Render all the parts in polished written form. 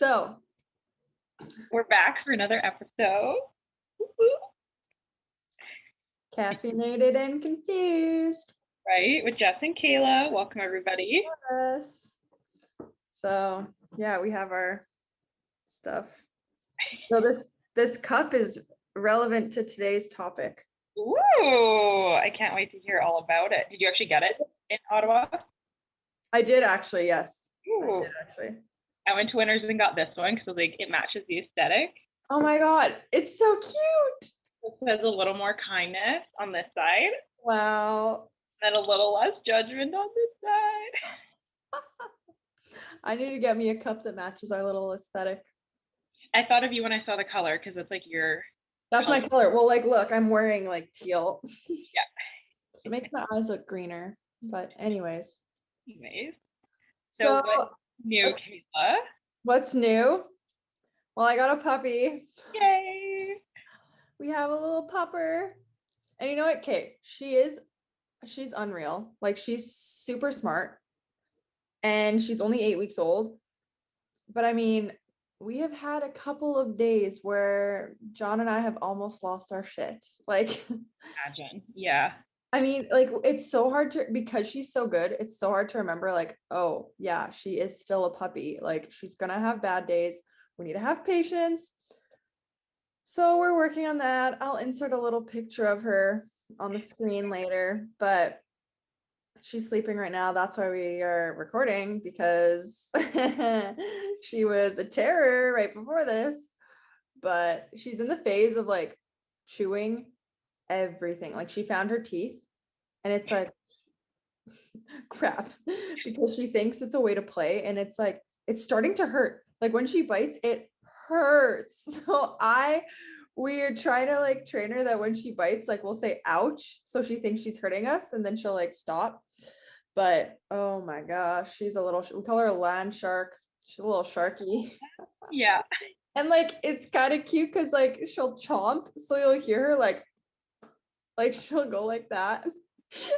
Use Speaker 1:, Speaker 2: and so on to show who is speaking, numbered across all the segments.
Speaker 1: So
Speaker 2: We're back for another episode.
Speaker 1: Caffeinated and Confused.
Speaker 2: Right, with Jess and Caela. Welcome, everybody.
Speaker 1: Yes. So yeah, we have our stuff. So this cup is relevant to today's topic.
Speaker 2: Ooh, I can't wait to hear all about it. Did you actually get it in Ottawa?
Speaker 1: I did actually, yes.
Speaker 2: Ooh.
Speaker 1: I did actually.
Speaker 2: I went to Winners and got this one because like it matches the aesthetic.
Speaker 1: Oh my God, it's so cute.
Speaker 2: It says a little more kindness on this side,
Speaker 1: Wow.
Speaker 2: and a little less judgment on this side.
Speaker 1: I need to get me a cup that matches our little aesthetic.
Speaker 2: I thought of you when I saw the color because it's like your.
Speaker 1: That's my color. Well, like, look, I'm wearing like teal.
Speaker 2: Yeah.
Speaker 1: So it makes my eyes look greener. But anyways.
Speaker 2: So what's new, Caela?
Speaker 1: What's new? Well, I got a puppy.
Speaker 2: Yay!
Speaker 1: We have a little pupper. And you know what, Kate? She's unreal. Like, she's super smart. And she's only 8 weeks old. But I mean, we have had a couple of days where John and I have almost lost our shit. Like,
Speaker 2: imagine. Yeah.
Speaker 1: I mean, like, it's so hard to, because she's so good, it's so hard to remember, like, oh, yeah, she is still a puppy. Like, she's gonna have bad days. We need to have patience. So we're working on that. I'll insert a little picture of her on the screen later, but she's sleeping right now. That's why we are recording, because she was a terror right before this, but she's in the phase of like chewing everything. Like, she found her teeth and it's like crap, because she thinks it's a way to play, and it's like it's starting to hurt. Like, when she bites, it hurts. So we're trying to like train her that when she bites, like, we'll say ouch, so she thinks she's hurting us, and then she'll like stop. But oh my gosh, she's a little, we call her a land shark. She's a little sharky.
Speaker 2: Yeah.
Speaker 1: And like, it's kind of cute because like she'll chomp, so you'll hear her like she'll go like that.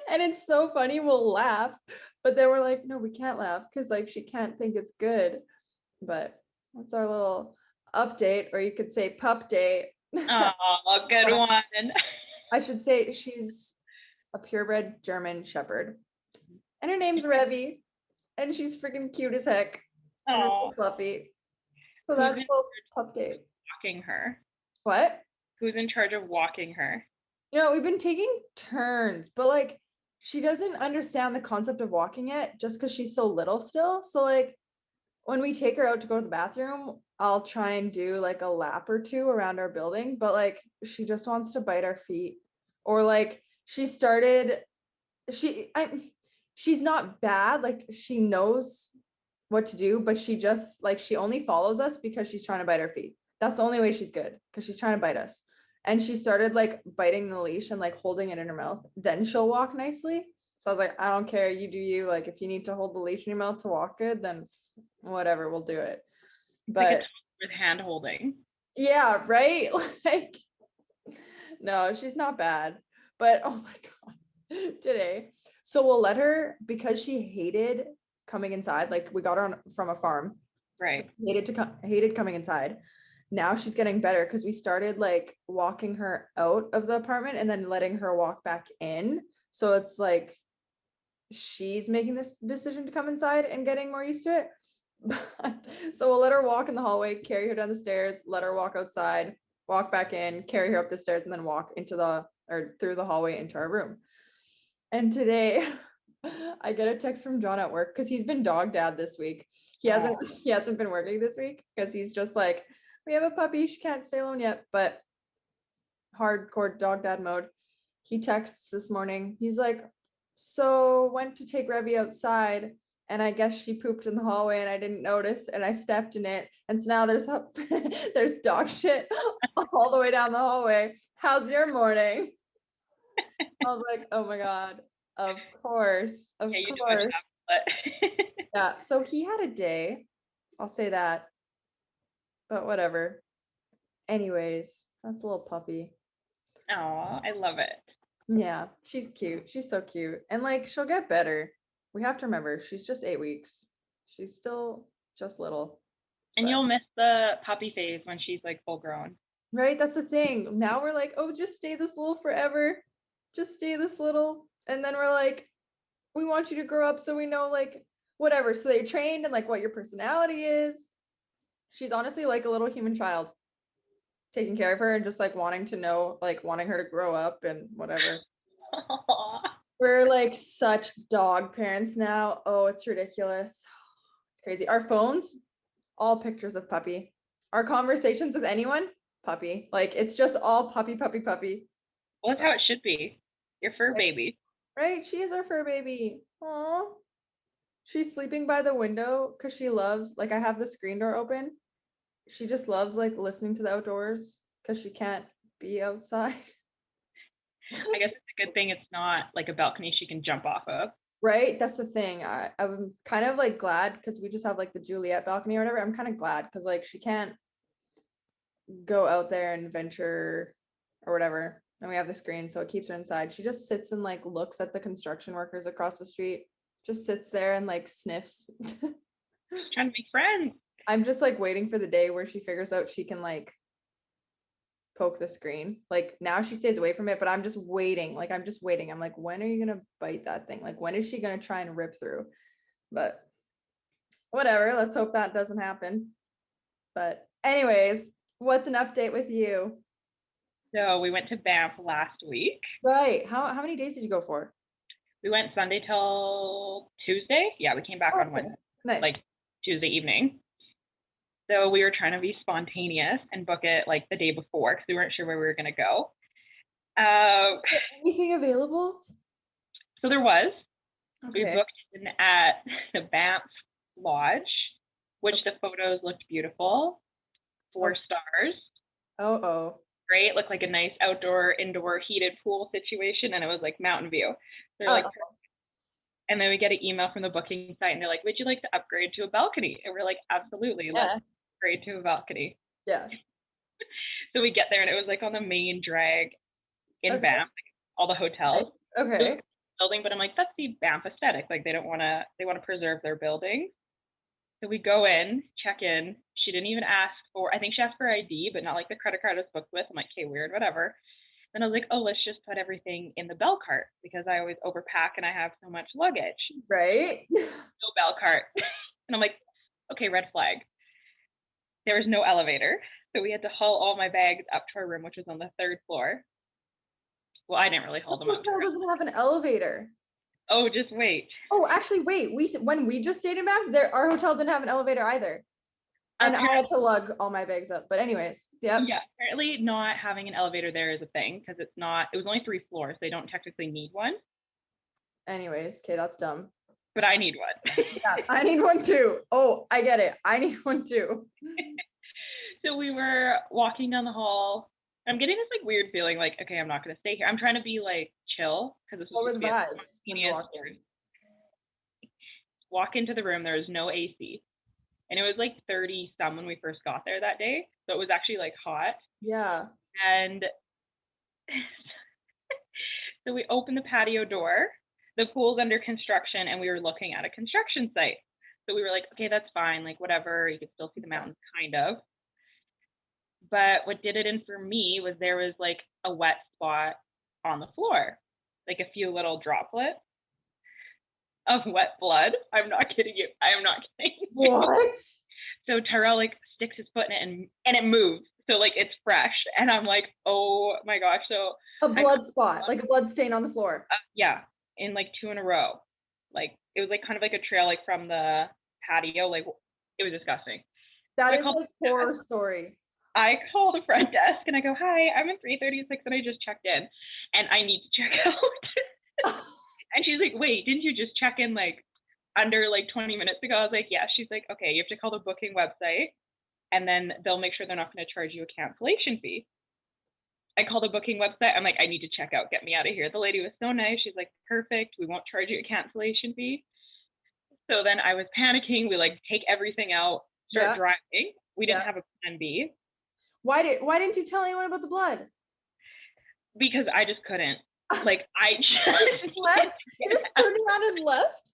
Speaker 1: And it's so funny. We'll laugh, but then we're like, no, we can't laugh because like she can't think it's good. But that's our little update, or you could say pup date.
Speaker 2: Oh, good one.
Speaker 1: I should say she's a purebred German Shepherd, and her name's Revy, and she's freaking cute as heck. And it's fluffy. So that's the pup date.
Speaker 2: Walking her.
Speaker 1: What?
Speaker 2: Who's in charge of walking her?
Speaker 1: You know, we've been taking turns, but like, she doesn't understand the concept of walking yet, just because she's so little still. So like, when we take her out to go to the bathroom, I'll try and do like a lap or two around our building, but like, she just wants to bite our feet. Or like, she's not bad, like she knows what to do, but she just like, she only follows us because she's trying to bite our feet. That's the only way she's good, because she's trying to bite us. And she started like biting the leash and like holding it in her mouth. Then she'll walk nicely. So I was like, I don't care, you do you. Like, if you need to hold the leash in your mouth to walk good, then whatever, we'll do it. But
Speaker 2: like with hand holding.
Speaker 1: Yeah, right? Like, no, she's not bad. But oh my God, today. So we'll let her, because she hated coming inside. Like, we got her from a farm.
Speaker 2: Right.
Speaker 1: So hated coming inside. Now she's getting better, because we started like walking her out of the apartment and then letting her walk back in. So it's like she's making this decision to come inside and getting more used to it. So we'll let her walk in the hallway, carry her down the stairs, let her walk outside, walk back in, carry her up the stairs, and then walk through the hallway into our room. And today I get a text from John at work, because he's been dog dad this week. He hasn't been working this week, because he's just like, we have a puppy, she can't stay alone yet, but hardcore dog dad mode. He texts this morning. He's like, so went to take Revy outside, and I guess she pooped in the hallway and I didn't notice, and I stepped in it, and so now there's dog shit all the way down the hallway. How's your morning? I was like, oh my God, of course. Yeah, so he had a day, I'll say that, but whatever. Anyways, that's a little puppy.
Speaker 2: Oh, I love it.
Speaker 1: Yeah, she's cute. She's so cute. And like, she'll get better. We have to remember, she's just 8 weeks. She's still just little.
Speaker 2: And you'll miss the puppy phase when she's like full grown.
Speaker 1: Right? That's the thing. Now we're like, oh, just stay this little forever. Just stay this little. And then we're like, we want you to grow up so we know like whatever. So they trained and like what your personality is. She's honestly like a little human child, taking care of her and just like wanting to know, like wanting her to grow up and whatever. We're like such dog parents now. Oh, it's ridiculous. It's crazy. Our phones, all pictures of puppy. Our conversations with anyone, puppy. Like it's just all puppy, puppy, puppy.
Speaker 2: Well, that's how it should be. Your fur baby.
Speaker 1: Right? She is our fur baby. Aw. She's sleeping by the window because she loves, like I have the screen door open. She just loves like listening to the outdoors because she can't be outside.
Speaker 2: I guess it's a good thing it's not like a balcony she can jump off of.
Speaker 1: Right? That's the thing. I'm kind of like glad because we just have like the Juliet balcony or whatever. I'm kind of glad because like she can't go out there and venture or whatever. And we have the screen, so it keeps her inside. She just sits and like looks at the construction workers across the street, just sits there and like sniffs.
Speaker 2: Trying to make friends.
Speaker 1: I'm just like waiting for the day where she figures out she can like poke the screen. Like now she stays away from it, but I'm just waiting. Like I'm just waiting. I'm like, when are you gonna bite that thing? Like when is she gonna try and rip through? But whatever. Let's hope that doesn't happen. But anyways, what's an update with you?
Speaker 2: So we went to Banff last week.
Speaker 1: Right. How many days did you go for?
Speaker 2: We went Sunday till Tuesday. Yeah, we came back on Wednesday,
Speaker 1: Nice.
Speaker 2: like Tuesday evening. So we were trying to be spontaneous and book it like the day before because we weren't sure where we were going to go.
Speaker 1: Anything available?
Speaker 2: So there was.
Speaker 1: Okay.
Speaker 2: We booked in at the Banff Lodge, which the photos looked beautiful. 4 stars.
Speaker 1: Oh.
Speaker 2: Great. Looked like a nice outdoor, indoor heated pool situation, and it was like mountain view. They're like, and then we get an email from the booking site, and they're like, "Would you like to upgrade to a balcony?" And we're like, "Absolutely, let's upgrade to a balcony."
Speaker 1: Yeah.
Speaker 2: So we get there, and it was like on the main drag in Banff, like, all the hotels.
Speaker 1: Okay.
Speaker 2: Building, but I'm like, that's the Banff aesthetic. Like they want to preserve their building. So we go in, check in. She didn't even ask for, I think she asked for ID, but not like the credit card I was booked with. I'm like, okay, weird, whatever. Then I was like, oh, let's just put everything in the bell cart because I always overpack and I have so much luggage.
Speaker 1: Right.
Speaker 2: No bell cart. And I'm like, okay, red flag. There was no elevator. So we had to haul all my bags up to our room, which was on the 3rd floor. Well, I didn't really haul them up.
Speaker 1: The hotel doesn't have an elevator.
Speaker 2: Oh, just wait.
Speaker 1: Oh, actually, wait. When we just stayed in Banff, our hotel didn't have an elevator either. And I had to lug all my bags up. But anyways, yeah.
Speaker 2: Yeah, apparently not having an elevator there is a thing because it was only 3 floors. So they don't technically need one.
Speaker 1: Anyways, okay, that's dumb.
Speaker 2: But I need one.
Speaker 1: Yeah, I need one too. Oh, I get it. I need one too.
Speaker 2: So we were walking down the hall. I'm getting this like weird feeling like, okay, I'm not going to stay here. I'm trying to be like chill because this was
Speaker 1: the vibes when you
Speaker 2: walk into the room. There was no AC. And it was like 30 some when we first got there that day. So it was actually like hot.
Speaker 1: Yeah.
Speaker 2: And so we opened the patio door. The pool's under construction and we were looking at a construction site. So we were like, okay, that's fine. Like whatever. You could still see the mountains kind of. But what did it in for me was there was like a wet spot on the floor. Like a few little droplets of wet blood. I'm not kidding you. I am not kidding you.
Speaker 1: What?
Speaker 2: So Tyrell like sticks his foot in it and it moves. So like it's fresh. And I'm like, oh my gosh. So
Speaker 1: a blood spot, like a blood stain on the floor.
Speaker 2: Yeah. In like 2 in a row. Like it was like kind of like a trail like from the patio. Like it was disgusting.
Speaker 1: That is like horror story.
Speaker 2: I call the front desk and I go, hi, I'm in 336 and I just checked in and I need to check out. And she's like, wait, didn't you just check in like under like 20 minutes ago? I was like, yeah. She's like, okay, you have to call the booking website and then they'll make sure they're not going to charge you a cancellation fee. I call the booking website. I'm like, I need to check out. Get me out of here. The lady was so nice. She's like, perfect. We won't charge you a cancellation fee. So then I was panicking. We like take everything out, start driving. We didn't have a plan B. Why
Speaker 1: didn't you tell anyone about the blood?
Speaker 2: Because I just couldn't. Like I just
Speaker 1: left. You just turned around and left.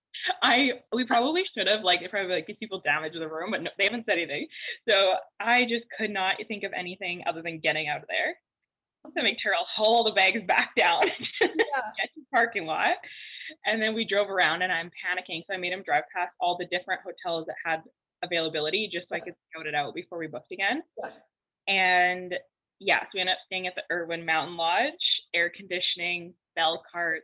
Speaker 2: We probably should have, like, if I like these people damaged the room, but no, they haven't said anything. So I just could not think of anything other than getting out of there. To make Terrell haul the bags back down to
Speaker 1: Yeah.
Speaker 2: get to the parking lot. And then we drove around and I'm panicking. So I made him drive past all the different hotels that had availability just so I could scout it out before we booked again.
Speaker 1: Yeah.
Speaker 2: And yeah, so we ended up staying at the Irwin Mountain Lodge, air conditioning, bell cart,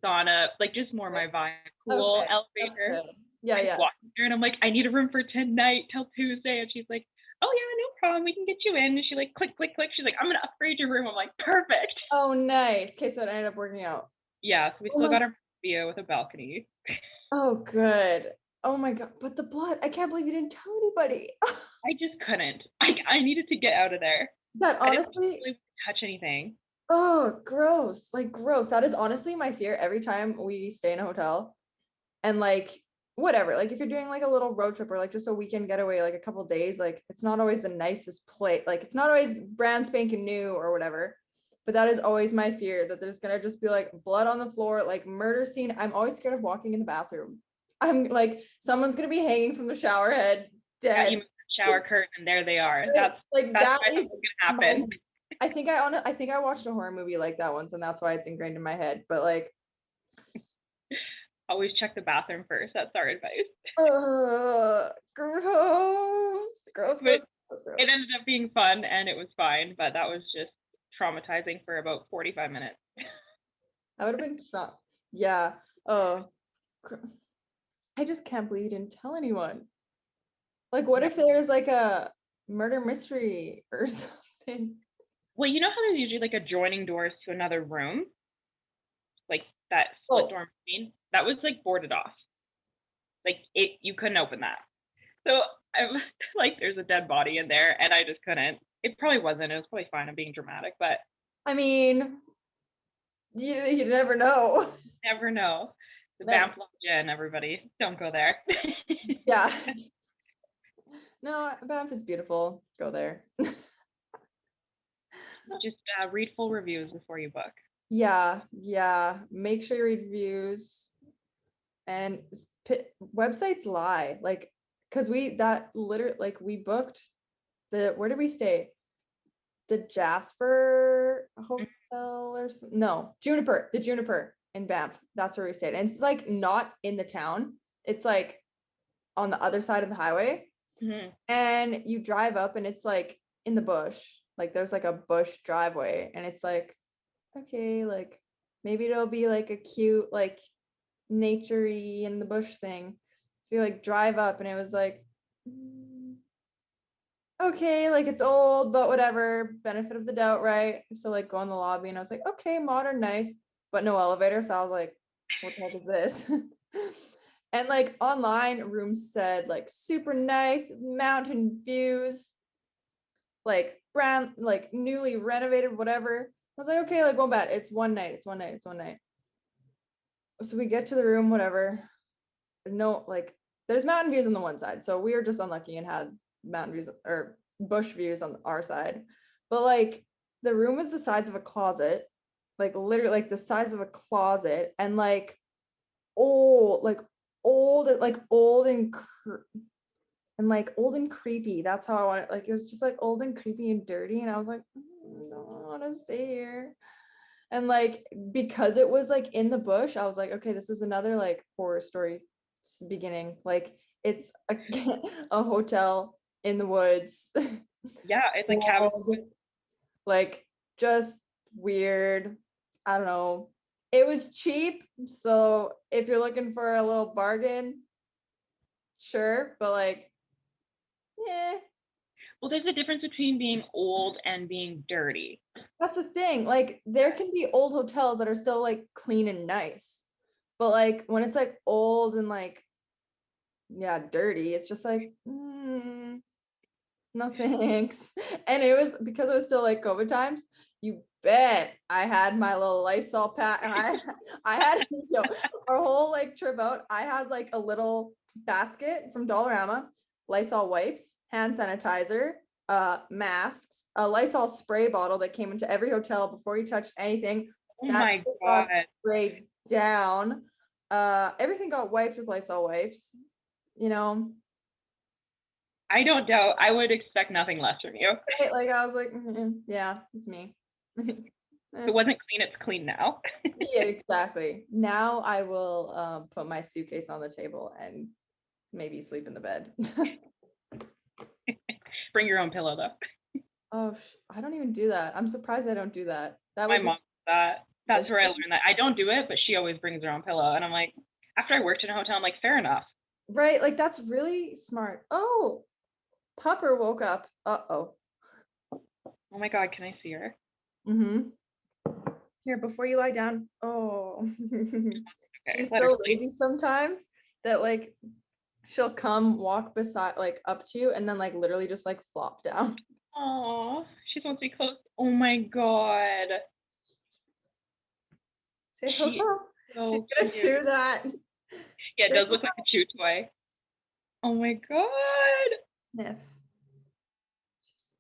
Speaker 2: sauna, like just more my vibe. Pool,
Speaker 1: Okay. That's
Speaker 2: elevator.
Speaker 1: good. Yeah,
Speaker 2: I
Speaker 1: yeah.
Speaker 2: walked there and I'm like, I need a room for tonight till Tuesday. And she's like, oh yeah, no problem. We can get you in. And she like, click, click, click. She's like, I'm going to upgrade your room. I'm like, perfect.
Speaker 1: Oh, nice. Okay, so it ended up working out.
Speaker 2: Yeah, so we
Speaker 1: Oh
Speaker 2: still
Speaker 1: my,
Speaker 2: got our view with a balcony.
Speaker 1: oh, good. Oh my God. But the blood, I can't believe you didn't tell anybody.
Speaker 2: I just couldn't. I needed to get out of there.
Speaker 1: That
Speaker 2: I didn't
Speaker 1: honestly,
Speaker 2: really touch anything.
Speaker 1: oh, gross. Like, gross. That is honestly my fear every time we stay in a hotel. And like, whatever, like if you're doing like a little road trip or like just a weekend getaway, like a couple days, like it's not always the nicest place, like it's not always brand spanking new or whatever, but that is always my fear, that there's gonna just be like blood on the floor, like murder scene. I'm always scared of walking in the bathroom. I'm like, someone's gonna be hanging from the shower head
Speaker 2: Yeah,
Speaker 1: dead.
Speaker 2: you shower curtain and there they are.
Speaker 1: Like, like
Speaker 2: That's
Speaker 1: that
Speaker 2: what I thought
Speaker 1: is
Speaker 2: was gonna happen.
Speaker 1: I think I watched a horror movie like that once and that's why it's ingrained in my head, but like,
Speaker 2: Always check the bathroom first. That's our advice.
Speaker 1: Gross.
Speaker 2: But it ended up being fun and it was fine, but that was just traumatizing for about 45 minutes.
Speaker 1: I would have been shocked. Yeah. Oh, I just can't believe you didn't tell anyone. Like, what if there's like a murder mystery or something?
Speaker 2: Well, you know how there's usually like adjoining doors to another room? Like that split door machine? That was like boarded off. Like you couldn't open that. So I'm like, there's a dead body in there, and I just couldn't. It probably wasn't. It was probably fine. I'm being dramatic, but
Speaker 1: I mean, you never know.
Speaker 2: Never know. The Banff Lodge, everybody, don't go there.
Speaker 1: Yeah. No, Banff is beautiful. Go there.
Speaker 2: Just read full reviews before you book.
Speaker 1: Yeah. Make sure you read reviews. And websites lie, like, because we booked where did we stay? The Jasper Hotel or no, Juniper, the Juniper in Banff. That's where we stayed. And it's like not in the town. It's like on the other side of the highway.
Speaker 2: Mm-hmm.
Speaker 1: And you drive up and it's like in the bush. Like there's like a bush driveway and it's like, okay, like maybe it'll be like a cute, like naturey in the bush thing. So you like drive up and it was like, okay, like it's old, but whatever, benefit of the doubt, right? So like go in the lobby and I was like, okay, modern, nice, but no elevator. So I was like, what the heck is this? And like online rooms said like super nice mountain views, like brand, like newly renovated, whatever. I was like, okay, like one bad. It's one night. So we get to the room, whatever. No, like there's mountain views on the one side. So we were just unlucky and had mountain views or bush views on our side. But like the room was the size of a closet, like literally like the size of a closet, and like old, old and creepy. That's how I want it. Like it was just like old and creepy and dirty. And I was like, I don't want to stay here. And like because it was like in the bush, I was like, okay, this is another like horror story beginning. Like it's a hotel in the woods.
Speaker 2: Yeah, it's like cabin.
Speaker 1: Like just weird. I don't know. It was cheap, so if you're looking for a little bargain, sure, but like, yeah.
Speaker 2: Well, there's a difference between being old and being dirty.
Speaker 1: That's the thing. Like there can be old hotels that are still like clean and nice. But like when it's like old and like yeah, dirty, it's just like no thanks. And it was because it was still like COVID times, you bet I had my little Lysol pack and I had our whole like trip out, I had like a little basket from Dollarama, Lysol wipes, hand sanitizer, masks, a Lysol spray bottle that came into every hotel before you touched anything.
Speaker 2: Oh
Speaker 1: That
Speaker 2: my God.
Speaker 1: sprayed down. Everything got wiped with Lysol wipes, you know.
Speaker 2: I don't doubt. I would expect nothing less from you.
Speaker 1: Right? Like I was like, yeah, it's me.
Speaker 2: If it wasn't clean, it's clean now.
Speaker 1: Yeah, exactly. Now I will put my suitcase on the table and maybe sleep in the bed.
Speaker 2: Bring your own pillow though.
Speaker 1: Oh, I don't even do that. I'm surprised I don't do that. That
Speaker 2: My
Speaker 1: would be
Speaker 2: mom does that. That's where I learned that. I don't do it, but she always brings her own pillow. And I'm like, after I worked in a hotel, I'm like, fair enough.
Speaker 1: right. Like that's really smart. Oh, Pupper woke up. Uh-oh.
Speaker 2: Oh my God, can I see her?
Speaker 1: Mm-hmm. Here, before you lie down. Oh,
Speaker 2: Okay,
Speaker 1: she's
Speaker 2: let her
Speaker 1: so
Speaker 2: sleep.
Speaker 1: lazy sometimes that like she'll come walk beside, like up to you, and then like literally just like flop down.
Speaker 2: Oh, she wants to be close. Oh my God.
Speaker 1: Say
Speaker 2: She is
Speaker 1: hello. She's
Speaker 2: so
Speaker 1: gonna
Speaker 2: cute.
Speaker 1: do that.
Speaker 2: Yeah, it
Speaker 1: Say
Speaker 2: does look like a chew toy. Oh my God.
Speaker 1: sniff.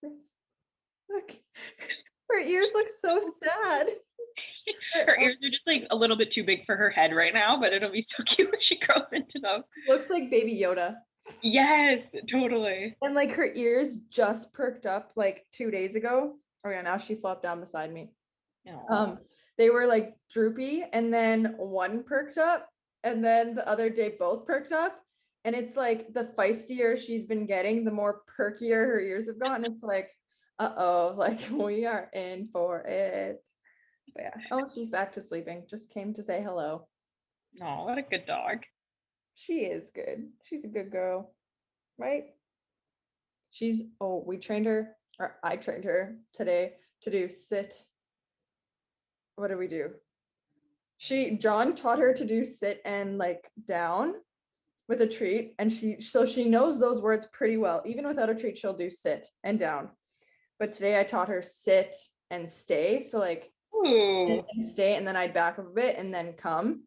Speaker 1: Sniff. Look, her ears look so sad.
Speaker 2: Her ears are just like a little bit too big for her head right now, but it'll be so cute when she grows into them.
Speaker 1: Looks like Baby Yoda.
Speaker 2: Yes, totally.
Speaker 1: And like her ears just perked up like 2 days ago. Oh yeah, now she flopped down beside me.
Speaker 2: Aww.
Speaker 1: They were like droopy, and then one perked up, and then the other day both perked up. And it's like the feistier she's been getting, the more perkier her ears have gotten. It's like, uh-oh, like we are in for it. But yeah. Oh, she's back to sleeping. Just came to say hello.
Speaker 2: Oh, what a good dog.
Speaker 1: She is good. She's a good girl, right? We trained her, or I trained her today to do sit. What do we do? John taught her to do sit and like down with a treat, and she knows those words pretty well. Even without a treat, she'll do sit and down. But today I taught her sit and stay. So like sit
Speaker 2: Ooh.
Speaker 1: and stay, and then I'd back up a bit and then come.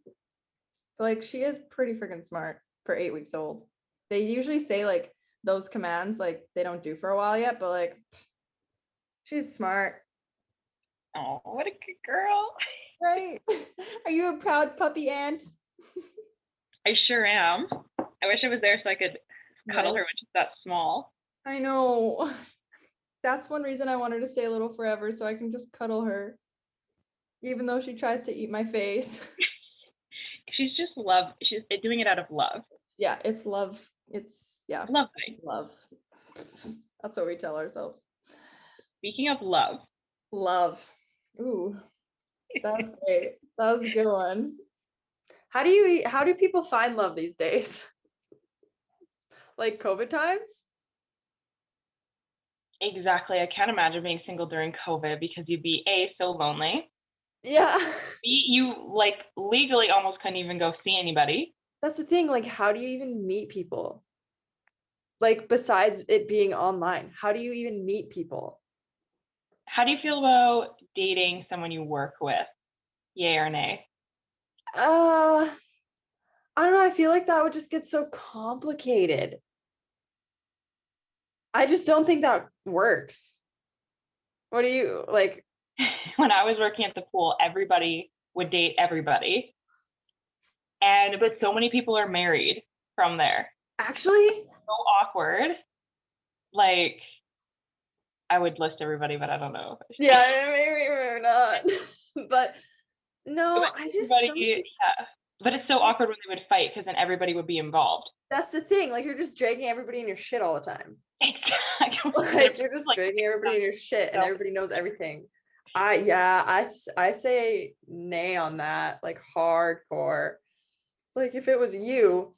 Speaker 1: So like she is pretty freaking smart for 8 weeks old. They usually say like those commands like they don't do for a while yet, but like she's smart.
Speaker 2: Oh, what a good girl.
Speaker 1: Right? Are you a proud puppy aunt?
Speaker 2: I sure am. I wish I was there so I could cuddle
Speaker 1: Right?
Speaker 2: her when she's that small.
Speaker 1: I know. That's one reason I want her to stay a little forever, so I can just cuddle her, even though she tries to eat my face.
Speaker 2: She's doing it out of love.
Speaker 1: Yeah, it's love. It's yeah,
Speaker 2: Love thing.
Speaker 1: love. That's what we tell ourselves.
Speaker 2: Speaking of love.
Speaker 1: Love. Ooh, that was great. That was a good one. How do people find love these days? Like COVID times?
Speaker 2: Exactly. I can't imagine being single during COVID because you'd be so lonely.
Speaker 1: Yeah.
Speaker 2: B, you like legally almost couldn't even go see anybody.
Speaker 1: That's the thing. Like, how do you even meet people? Like, besides it being online, how do you even meet people?
Speaker 2: How do you feel about dating someone you work with? Yay or nay?
Speaker 1: I don't know. I feel like that would just get so complicated. I just don't think that works. What do you like?
Speaker 2: When I was working at the pool, everybody would date everybody. But so many people are married from there.
Speaker 1: Actually,
Speaker 2: So awkward. Like, I would list everybody, but I don't know.
Speaker 1: yeah, maybe not. But no, I just don't think
Speaker 2: yeah. But it's so awkward when they would fight because then everybody would be involved.
Speaker 1: that's the thing. Like, you're just dragging everybody in your shit all the time.
Speaker 2: Exactly.
Speaker 1: Like, you're just dragging everybody in your shit, and everybody knows everything. I say nay on that, like hardcore. Like, if it was you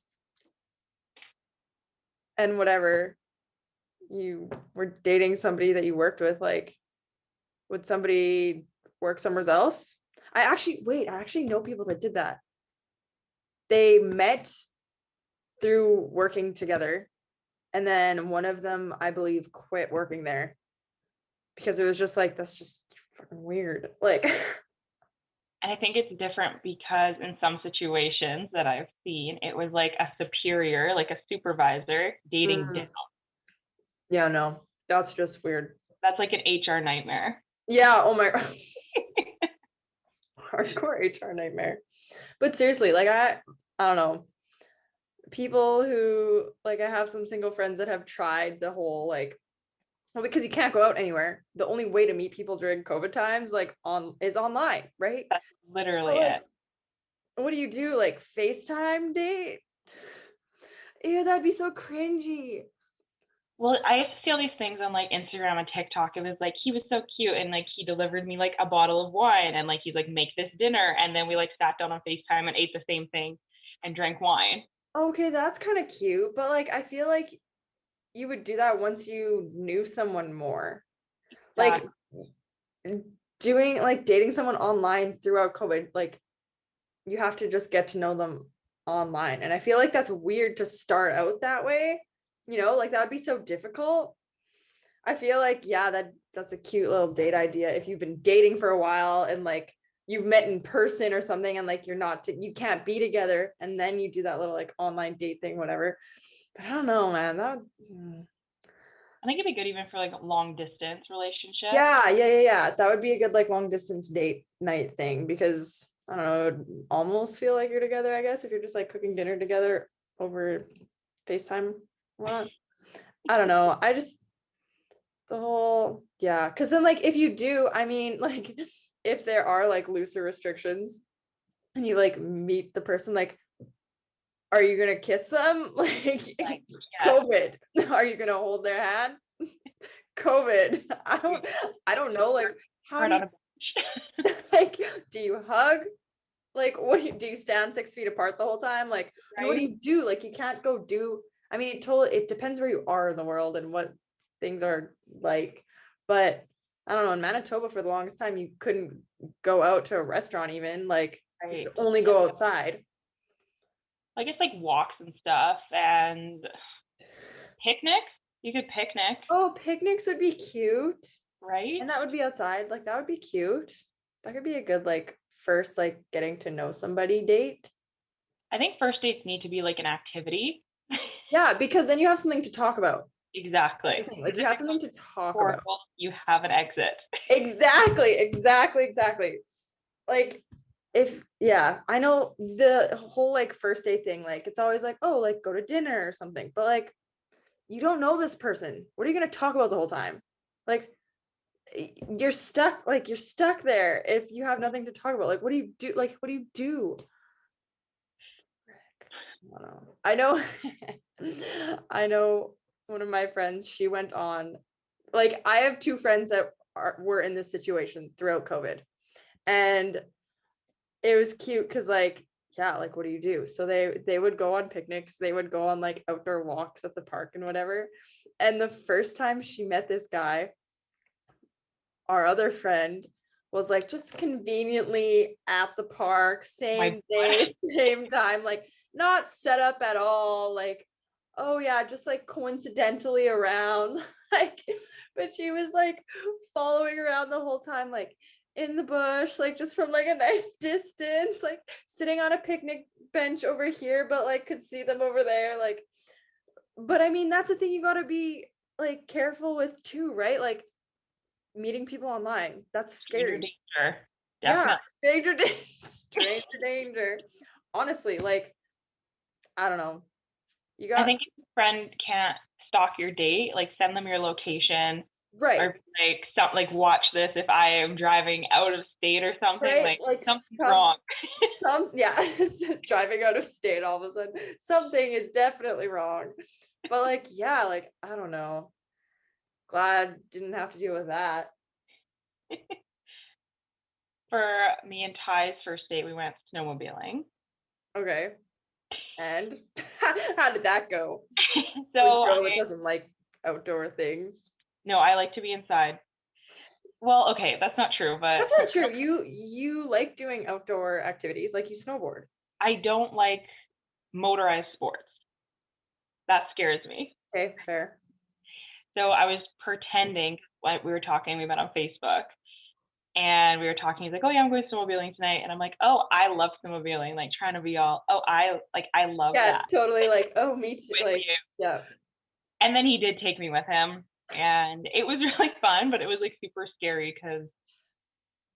Speaker 1: and whatever, you were dating somebody that you worked with, like, would somebody work somewhere else? I actually know people that did that. They met through working together, and then one of them, I believe, quit working there because it was just like, that's just fucking weird. Like,
Speaker 2: And I think it's different because in some situations that I've seen, it was like a superior, like a supervisor dating down.
Speaker 1: Yeah, no, that's just weird.
Speaker 2: That's like an HR nightmare.
Speaker 1: Yeah, oh my hardcore HR nightmare. But seriously, like I don't know. People who like I have some single friends that have tried the whole like well, because you can't go out anywhere. The only way to meet people during COVID times like on is online, right?
Speaker 2: That's literally
Speaker 1: But like
Speaker 2: it.
Speaker 1: what do you do? Like FaceTime date? Ew, that'd be so cringy.
Speaker 2: Well, I used to see all these things on like Instagram and TikTok. It was like he was so cute and like he delivered me like a bottle of wine and like he's like make this dinner and then we like sat down on FaceTime and ate the same thing and drank wine.
Speaker 1: Okay, that's kind of cute, but like I feel like you would do that once you knew someone more. Like
Speaker 2: That
Speaker 1: doing like dating someone online throughout COVID, like you have to just get to know them online. And I feel like that's weird to start out that way. Like that would be so difficult. I feel like, yeah, that's a cute little date idea. If you've been dating for a while and like you've met in person or something and like you're not, you can't be together and then you do that little like online date thing, whatever. But I don't know, man.
Speaker 2: I think it'd be good even for like long distance relationships.
Speaker 1: Yeah. That would be a good like long distance date night thing because I don't know, it would almost feel like you're together, I guess, if you're just like cooking dinner together over FaceTime. What? I don't know. I just the whole yeah, because then like if you do, I mean, like if there are like looser restrictions and you like meet the person, like, are you gonna kiss them? Like
Speaker 2: Like, yes,
Speaker 1: COVID. Are you gonna hold their hand? COVID. I don't know. Like, how
Speaker 2: hard
Speaker 1: do
Speaker 2: on
Speaker 1: you
Speaker 2: a bench.
Speaker 1: like do you hug? Like what do you stand 6 feet apart the whole time? Like, and what do
Speaker 2: Right?
Speaker 1: you do? Like you can't go do I mean it depends where you are in the world and what things are like. But I don't know, in Manitoba for the longest time you couldn't go out to a restaurant even. Like you
Speaker 2: Right.
Speaker 1: could only go outside.
Speaker 2: I guess like walks and stuff and picnics. You could picnic,
Speaker 1: Oh, picnics would be cute.
Speaker 2: right?
Speaker 1: And that would be outside. Like that would be cute. That could be a good like first like getting to know somebody date.
Speaker 2: I think first dates need to be like an activity.
Speaker 1: Yeah, because then you have something to talk about.
Speaker 2: Exactly.
Speaker 1: That's the thing. Like
Speaker 2: If
Speaker 1: you
Speaker 2: it
Speaker 1: have something
Speaker 2: becomes
Speaker 1: to talk about.
Speaker 2: horrible, you have an exit.
Speaker 1: Exactly. Like if yeah, I know the whole like first date thing, like it's always like, oh, like go to dinner or something. But like you don't know this person. What are you gonna talk about the whole time? Like you're stuck there if you have nothing to talk about. Like what do you do? Like what do you do? I don't know. I know one of my friends, she went on like I have two friends that were in this situation throughout COVID. And it was cute because like yeah, like what do you do? So they would go on picnics, they would go on like outdoor walks at the park and whatever. And the first time she met this guy, our other friend was like just conveniently at the park,
Speaker 2: My
Speaker 1: same
Speaker 2: boy.
Speaker 1: day, same time, like not set up at all, like oh yeah, just like coincidentally around. Like but she was like following around the whole time, like in the bush, like just from like a nice distance, like sitting on a picnic bench over here, but like could see them over there, like but I mean that's the thing you got to be like careful with too, right? Like meeting people online, that's
Speaker 2: Stranger
Speaker 1: scary.
Speaker 2: danger.
Speaker 1: Yeah,
Speaker 2: Definitely.
Speaker 1: stranger danger. Honestly, like I don't know, you
Speaker 2: I
Speaker 1: got
Speaker 2: think if a friend can't stalk your date, like send them your location
Speaker 1: right,
Speaker 2: or like something like watch this if I am driving out of state or something,
Speaker 1: right,
Speaker 2: like
Speaker 1: like
Speaker 2: something's wrong.
Speaker 1: yeah, driving out of state all of a sudden something is definitely wrong. But like yeah, like I don't know, glad didn't have to deal with that.
Speaker 2: For me and Ty's first date, we went snowmobiling.
Speaker 1: Okay, and how did that go?
Speaker 2: So
Speaker 1: Like girl that
Speaker 2: I
Speaker 1: doesn't like outdoor things.
Speaker 2: no, I like to be inside. Well, okay, that's not true, but
Speaker 1: That's not true. You like doing outdoor activities, like you snowboard.
Speaker 2: I don't like motorized sports. That scares me.
Speaker 1: Okay, fair.
Speaker 2: So I was pretending, like we were talking, we met on Facebook, and we were talking. He's like, "Oh yeah, I'm going snowmobiling tonight," and I'm like, "Oh, I love snowmobiling." Like trying to be all, "Oh, I love
Speaker 1: Yeah,
Speaker 2: that
Speaker 1: totally. Like, oh, me too.
Speaker 2: with
Speaker 1: Like,
Speaker 2: you."
Speaker 1: yeah.
Speaker 2: And then he did take me with him, and it was really fun, but it was like super scary because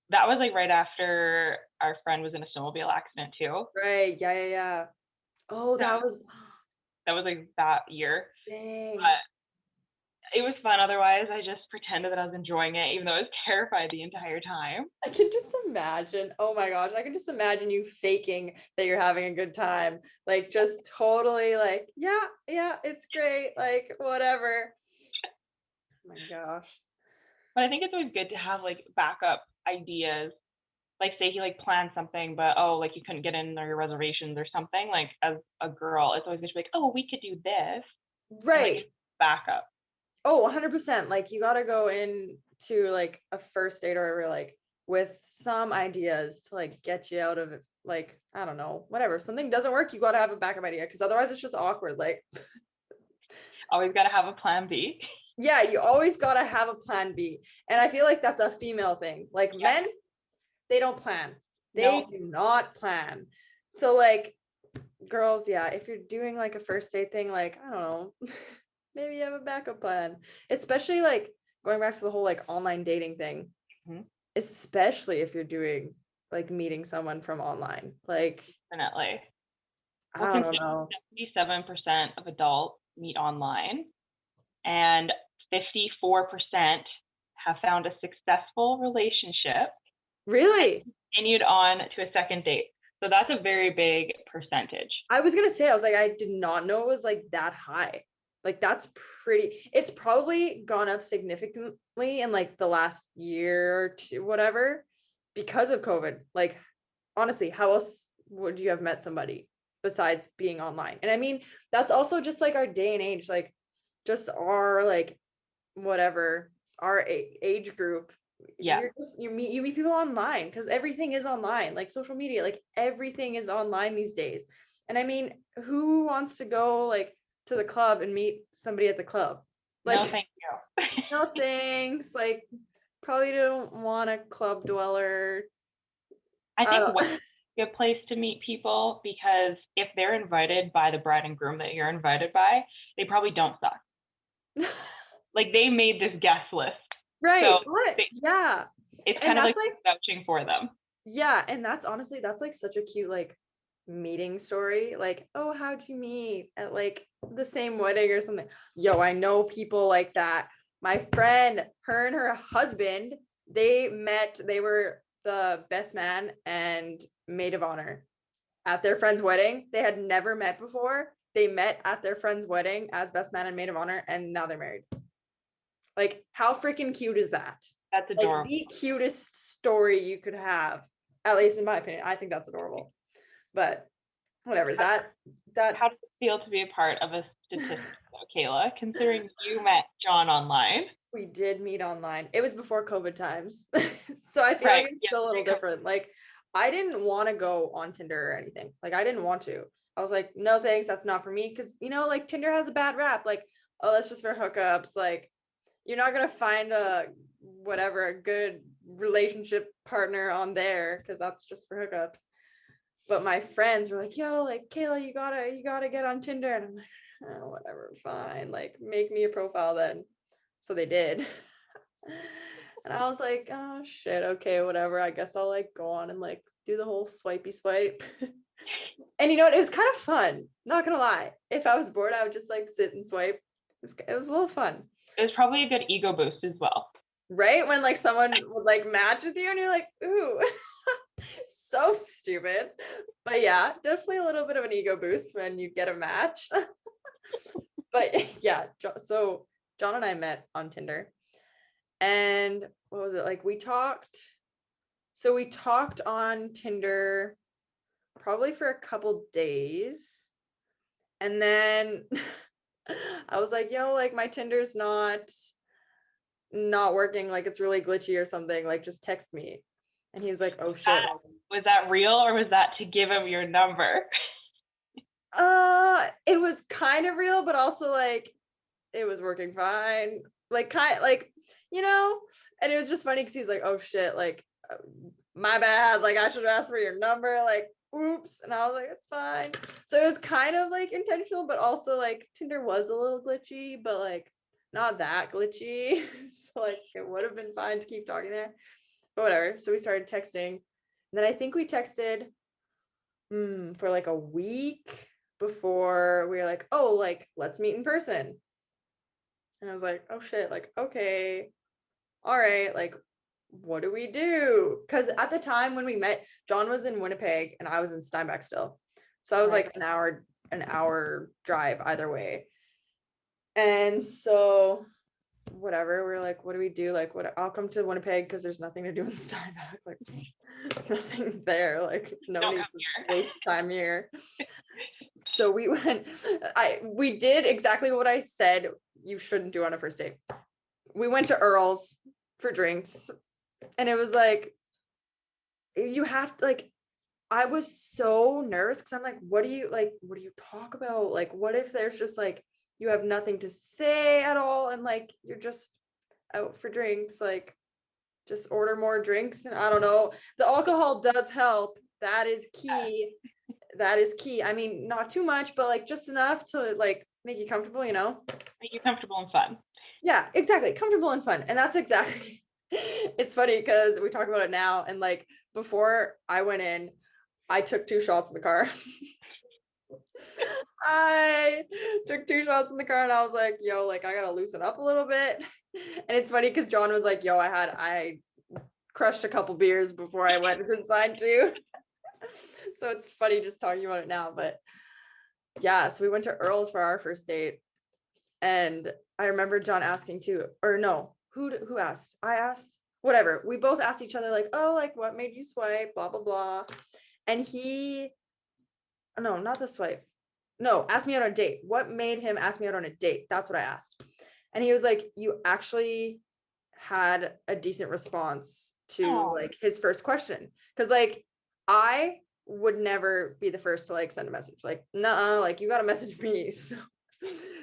Speaker 2: that was like right after our friend was in a snowmobile accident too.
Speaker 1: Right. Yeah, yeah, yeah. Oh,
Speaker 2: That,
Speaker 1: that was
Speaker 2: that was like that year.
Speaker 1: dang.
Speaker 2: But it was fun otherwise. I just pretended that I was enjoying it, even though I was terrified the entire time.
Speaker 1: I can just imagine. Oh my gosh, I can just imagine you faking that you're having a good time. Like just totally like, yeah, yeah, it's great. Like whatever. Oh my gosh.
Speaker 2: But I think it's always good to have like backup ideas. Like say he like planned something, but oh, like you couldn't get in or your reservations or something. Like as a girl, it's always good to be like, oh, we could do this, and like
Speaker 1: Right.
Speaker 2: backup.
Speaker 1: Oh, 100%. Like you got to go into like a first date or like with some ideas to like get you out of it. Like, I don't know, whatever. If something doesn't work, you got to have a backup idea because otherwise it's just awkward. Like,
Speaker 2: Always got to have a plan B.
Speaker 1: yeah, you always got to have a plan B. And I feel like that's a female thing. Like
Speaker 2: Yeah.
Speaker 1: men, they don't plan. They
Speaker 2: No.
Speaker 1: do not plan. So like girls, yeah, if you're doing like a first date thing, like, I don't know, maybe you have a backup plan. Especially like going back to the whole like online dating thing,
Speaker 2: Mhm.
Speaker 1: especially if you're doing like meeting someone from online. Like,
Speaker 2: Definitely. Well,
Speaker 1: I don't
Speaker 2: considering
Speaker 1: know.
Speaker 2: 77% of adults meet online and 54% have found a successful relationship
Speaker 1: Really?
Speaker 2: continued on to a second date. So that's a very big percentage.
Speaker 1: I was gonna say, I was like, I did not know it was like that high. Like that's pretty, it's probably gone up significantly in like the last year or two, whatever, because of COVID. Like, honestly, how else would you have met somebody besides being online? And I mean, that's also just like our day and age, like just our like whatever, our age group.
Speaker 2: Yeah.
Speaker 1: You meet people online because everything is online, like social media, like everything is online these days. And I mean, who wants to go like to the club and meet somebody at the club?
Speaker 2: No,
Speaker 1: Like,
Speaker 2: thank you.
Speaker 1: no thanks. Like, probably don't want a club dweller.
Speaker 2: I
Speaker 1: I
Speaker 2: think
Speaker 1: don't.
Speaker 2: what's a good place to meet people because if they're invited by the bride and groom that you're invited by, they probably don't suck. Like they made this guest list.
Speaker 1: Right.
Speaker 2: So
Speaker 1: What? Yeah.
Speaker 2: it's
Speaker 1: And
Speaker 2: kind of
Speaker 1: that's
Speaker 2: like
Speaker 1: like,
Speaker 2: vouching for them.
Speaker 1: yeah, and that's honestly, that's like such a cute like meeting story. Like, oh, how'd you meet at like the same wedding or something? Yo, I know people like that. My friend, her and her husband, they met, they were the best man and maid of honor at their friend's wedding. They had never met before. They met at their friend's wedding as best man and maid of honor, and now they're married. Like, how freaking cute is that?
Speaker 2: That's
Speaker 1: Like
Speaker 2: adorable.
Speaker 1: the cutest story you could have, at least in my opinion. I think that's adorable. But whatever. That
Speaker 2: How does it feel to be a part of a statistic, though, Caela, considering you met John online?
Speaker 1: we did meet online. It was before COVID times. So I feel
Speaker 2: Right.
Speaker 1: like it's
Speaker 2: Yeah.
Speaker 1: still a little different. Like I didn't want to go on Tinder or anything. Like I didn't want to. I was like, no thanks, that's not for me. Cause like Tinder has a bad rap. Like, oh, that's just for hookups. Like you're not gonna find a good relationship partner on there because that's just for hookups. But my friends were like, yo, like Caela, you gotta get on Tinder. And I'm like, oh, whatever, fine. Like make me a profile then. So they did. And I was like, oh shit, okay, whatever. I guess I'll like go on and like do the whole swipey swipe. And you know what? It was kind of fun. Not gonna lie. If I was bored, I would just like sit and swipe. It was a little fun.
Speaker 2: It was probably a good ego boost as well.
Speaker 1: Right? When like someone would like match with you and you're like, ooh, so stupid. But yeah, definitely a little bit of an ego boost when you get a match. But yeah, so John and I met on Tinder. And what was it? Like we talked on Tinder probably for a couple days. And then I was like, yo, like my Tinder's not working, like it's really glitchy or something, like just text me. And he was like, oh shit.
Speaker 2: Was that real or was that to give him your number?
Speaker 1: It was kind of real, but also like it was working fine. Like kind like, and it was just funny because he was like, oh shit, like my bad, like I should have asked for your number, like oops. And I was like, it's fine. So it was kind of like intentional, but also like Tinder was a little glitchy, but like not that glitchy. So like it would have been fine to keep talking there. but whatever. So we started texting. And then I think we texted for like a week before we were like, oh, like, let's meet in person. And I was like, oh shit, like, okay, all right, like, what do we do? Because at the time when we met, John was in Winnipeg and I was in Steinbach still. So I was like an hour drive either way. And so whatever, we're like, what do we do? Like, what, I'll come to Winnipeg because there's nothing to do in Steinbach. Like nothing there. Like no need to waste time here. So we we did exactly what I said you shouldn't do on a first date. We went to Earl's for drinks, and it was like, you have to, like, I was so nervous because I'm like, what do you talk about? Like, what if there's just like, you have nothing to say at all, and like, you're just out for drinks, like, just order more drinks. And I don't know, the alcohol does help. That is key. That is key. I mean, not too much, but like just enough to like make you comfortable, you know?
Speaker 2: Make you comfortable and fun.
Speaker 1: Yeah, exactly. Comfortable and fun. And that's exactly, it's funny because we talk about it now. And like before I went in, I took 2 shots in the car. I took 2 shots in the car and I was like, yo, like I gotta loosen up a little bit. And it's funny because John was like, yo, I crushed a couple beers before I went inside too. So it's funny just talking about it now. But yeah, so we went to Earl's for our first date. And I remember John asking too, or no, who asked? I asked, whatever. We both asked each other like, oh, like what made you swipe, blah, blah, blah. And no, not the swipe. No, asked me out on a date. What made him ask me out on a date? That's what I asked. And he was like, you actually had a decent response to like his first question. Cause like I would never be the first to like send a message. Like, nah, like you gotta message me.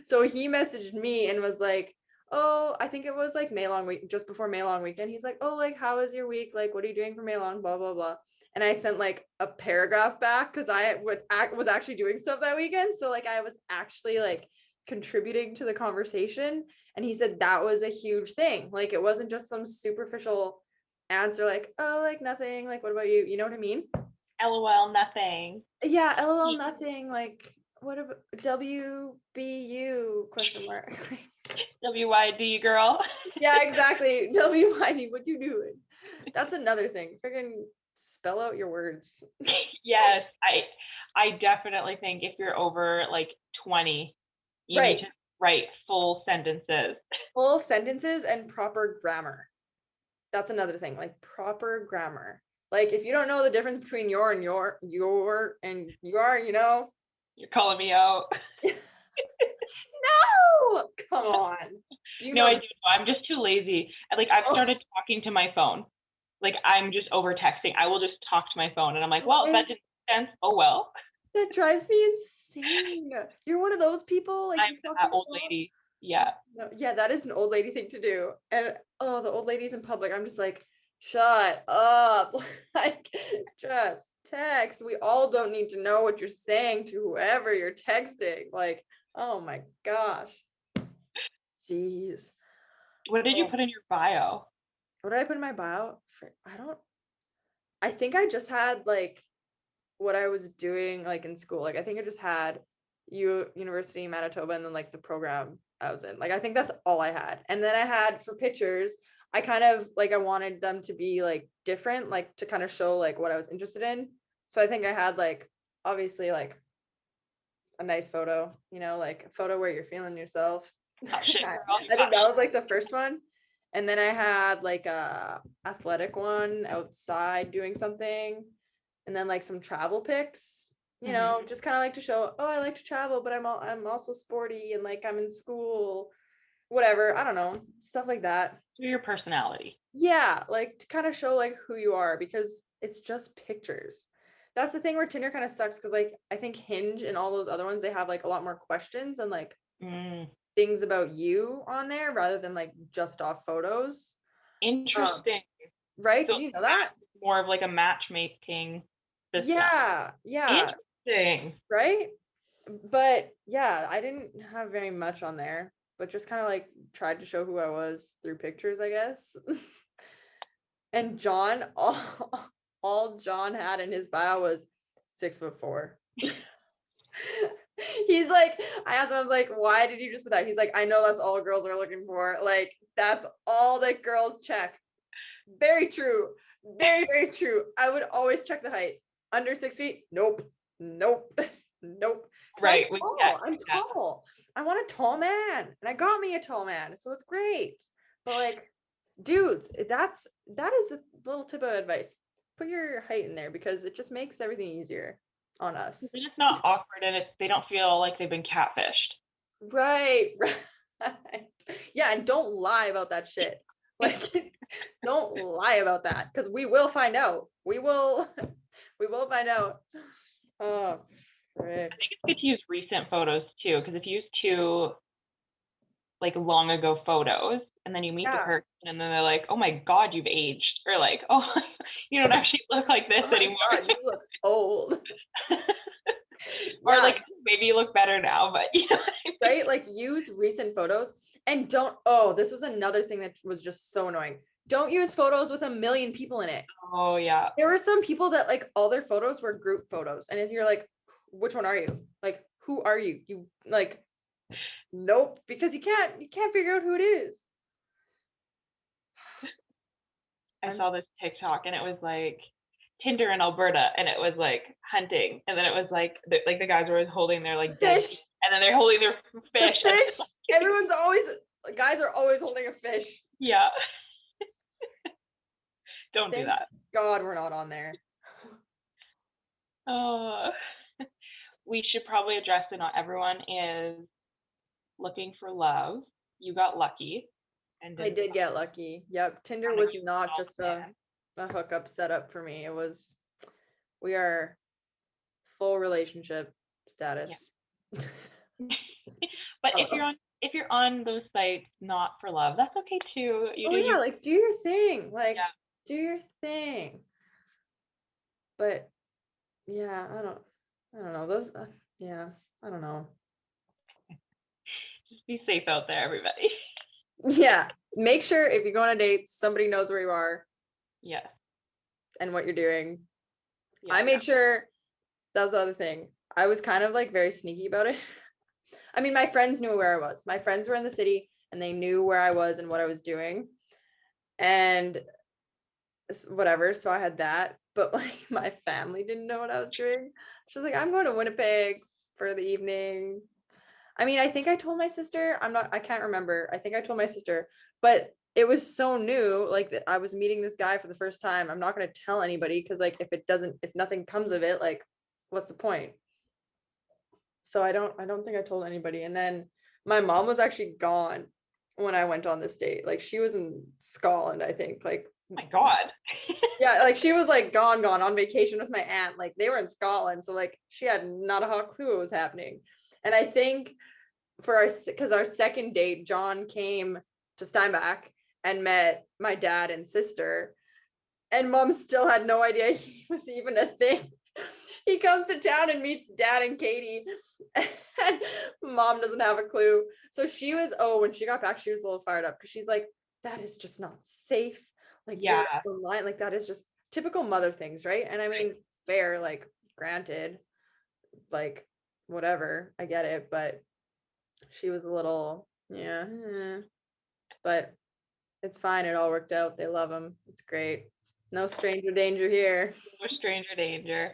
Speaker 1: So he messaged me and was like, oh, I think it was like May Long week, just before May Long weekend. He's like, oh, like, how was your week? Like, what are you doing for May Long? Blah, blah, blah. And I sent like a paragraph back because I was actually doing stuff that weekend. So like I was actually like contributing to the conversation. And he said that was a huge thing. Like it wasn't just some superficial answer like, oh, like nothing. Like, what about you? You know what I mean?
Speaker 2: LOL, nothing.
Speaker 1: Yeah, LOL, nothing. Like, what about WBU question mark?
Speaker 2: WYD, girl.
Speaker 1: Yeah, exactly. WYD, what you doing? That's another thing. Freaking spell out your words.
Speaker 2: Yes, I definitely think if you're over like 20, you need to write full sentences.
Speaker 1: Full sentences and proper grammar. That's another thing, like proper grammar. Like if you don't know the difference between your and your and you are, you know.
Speaker 2: You're calling me out.
Speaker 1: No, come on.
Speaker 2: No, I do. I'm just too lazy. Like I've started talking to my phone. Like I'm just over texting. I will just talk to my phone, and I'm like, well, that didn't make sense. Oh well.
Speaker 1: That drives me insane. You're one of those people. Like
Speaker 2: I'm that old lady. Yeah.
Speaker 1: No, yeah, that is an old lady thing to do. And oh, the old ladies in public, I'm just like, shut up. Like, just text. We all don't need to know what you're saying to whoever you're texting. Like, oh my gosh. Jeez.
Speaker 2: What did you put in your bio?
Speaker 1: What did I put in my bio? I think I just had like what I was doing like in school. Like I think I just had University of Manitoba and then like the program I was in. Like I think that's all I had. And then I had for pictures, I kind of like I wanted them to be like different, like to kind of show like what I was interested in. So I think I had like obviously like a nice photo, you know, like a photo where you're feeling yourself. I think that was like the first one. And then I had like a athletic one outside doing something. And then like some travel pics, you know, just kind of like to show, oh, I like to travel, but I'm also sporty and like I'm in school, whatever. I don't know, stuff like that.
Speaker 2: Your personality.
Speaker 1: Yeah, like to kind of show like who you are because it's just pictures. That's the thing where Tinder kind of sucks because like I think Hinge and all those other ones, they have like a lot more questions and like things about you on there rather than like just off photos.
Speaker 2: Interesting.
Speaker 1: Right? So did you know that?
Speaker 2: More of like a matchmaking system.
Speaker 1: Yeah.
Speaker 2: Interesting.
Speaker 1: Right? But yeah, I didn't have very much on there, but just kind of like tried to show who I was through pictures, I guess. And John, all John had in his bio was 6'4". He's like, I asked him, I was like, why did you just put that? He's like, I know that's all girls are looking for. Like, that's all that girls check. Very true. Very, very true. I would always check the height. Under 6 feet? Nope. Nope. Nope.
Speaker 2: Right.
Speaker 1: I'm tall. I want a tall man. And I got me a tall man. So it's great. But like, dudes, that is a little tip of advice. Put your height in there because it just makes everything easier on us.
Speaker 2: It's just not awkward and they don't feel like they've been catfished.
Speaker 1: Right. Yeah, and don't lie about that shit. Like, don't lie about that because we will find out. We will find out. Oh, frick.
Speaker 2: I think it's good to use recent photos too, because if you use two like long ago photos and then you meet the person and then they're like, oh my God, you've aged. Or like, oh, you don't actually look like this anymore.
Speaker 1: God, you look old.
Speaker 2: Or like, maybe you look better now, but you know what I mean?
Speaker 1: Right? Like use recent photos and this was another thing that was just so annoying. Don't use photos with 1 million people in it.
Speaker 2: Oh yeah.
Speaker 1: There were some people that like all their photos were group photos. And if you're like, which one are you? Like, who are you? You like, nope, because you can't figure out who it is.
Speaker 2: I saw this TikTok and it was like Tinder in Alberta and it was like hunting. And then it was like the guys were always holding their like
Speaker 1: fish.
Speaker 2: Dead, and then they're holding their fish.
Speaker 1: Guys are always holding a fish.
Speaker 2: Yeah. Don't do that.
Speaker 1: God, we're not on there.
Speaker 2: We should probably address that not everyone is looking for love. You got lucky. And
Speaker 1: I did get lucky. Yep. Tinder was not just a hookup setup for me. It was, we are full relationship status.
Speaker 2: Yeah. But if you're on those sites not for love, that's okay too.
Speaker 1: Like do your thing. Like do your thing. But yeah, I don't know. Those I don't know.
Speaker 2: Just be safe out there, everybody.
Speaker 1: Yeah. Make sure if you go on a date, somebody knows where you are.
Speaker 2: Yeah.
Speaker 1: And what you're doing.
Speaker 2: Yeah,
Speaker 1: I made sure that was the other thing. I was kind of like very sneaky about it. I mean, my friends knew where I was. My friends were in the city and they knew where I was and what I was doing. And whatever. So I had that. But like my family didn't know what I was doing. She was like, I'm going to Winnipeg for the evening. I mean, I think I told my sister. I can't remember. I think I told my sister, but it was so new. Like that I was meeting this guy for the first time. I'm not going to tell anybody because like if nothing comes of it, like what's the point? So I don't think I told anybody. And then my mom was actually gone when I went on this date. Like she was in Scotland, I think. Like,
Speaker 2: oh my God.
Speaker 1: Yeah, like she was like gone on vacation with my aunt. Like they were in Scotland. So like she had not a hot clue what was happening. And I think because our second date, John came to Steinbach and met my dad and sister. And mom still had no idea he was even a thing. He comes to town and meets dad and Katie. And mom doesn't have a clue. So she was, when she got back, she was a little fired up because she's like, that is just not safe. Like,
Speaker 2: yeah,
Speaker 1: online, like that is just typical mother things, right? And I mean, fair, like granted, like whatever, I get it, but she was a little, but it's fine. It all worked out. They love him. It's great. No stranger danger here.
Speaker 2: No stranger danger.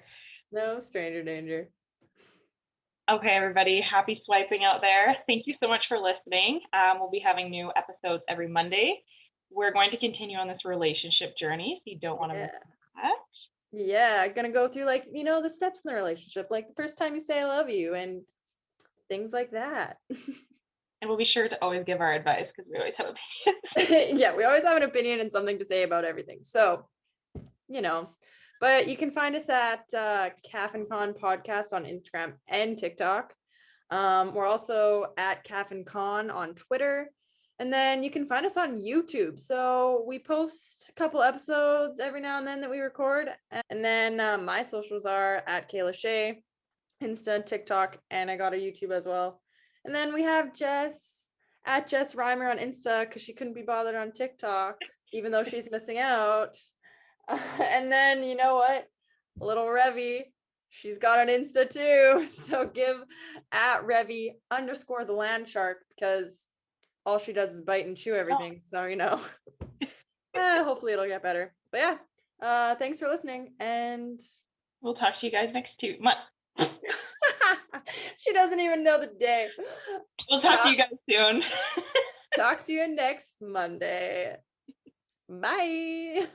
Speaker 1: No stranger danger.
Speaker 2: Okay, everybody, happy swiping out there. Thank you so much for listening. We'll be having new episodes every Monday. We're going to continue on this relationship journey, so you don't want to miss that.
Speaker 1: Yeah, I'm gonna go through like, the steps in the relationship, like the first time you say I love you and things like that.
Speaker 2: And we'll be sure to always give our advice because we always have opinions.
Speaker 1: Yeah, we always have an opinion and something to say about everything. So, but you can find us at Caff and Con Podcast on Instagram and TikTok. We're also at Caff and Con on Twitter. And then you can find us on YouTube. So we post a couple episodes every now and then that we record. And then my socials are at Caela Shea, Insta, TikTok, and I got a YouTube as well. And then we have Jess at Jess Reimer on Insta because she couldn't be bothered on TikTok. even though she's missing out. And then you know what? Little Revy, she's got an Insta too. So give at Revy _ the land shark, because all she does is bite and chew everything. So, you know, hopefully it'll get better. But yeah, thanks for listening, and
Speaker 2: we'll talk to you guys next 2 months.
Speaker 1: She doesn't even know the day.
Speaker 2: We'll talk to you guys soon.
Speaker 1: Talk to you next Monday. Bye.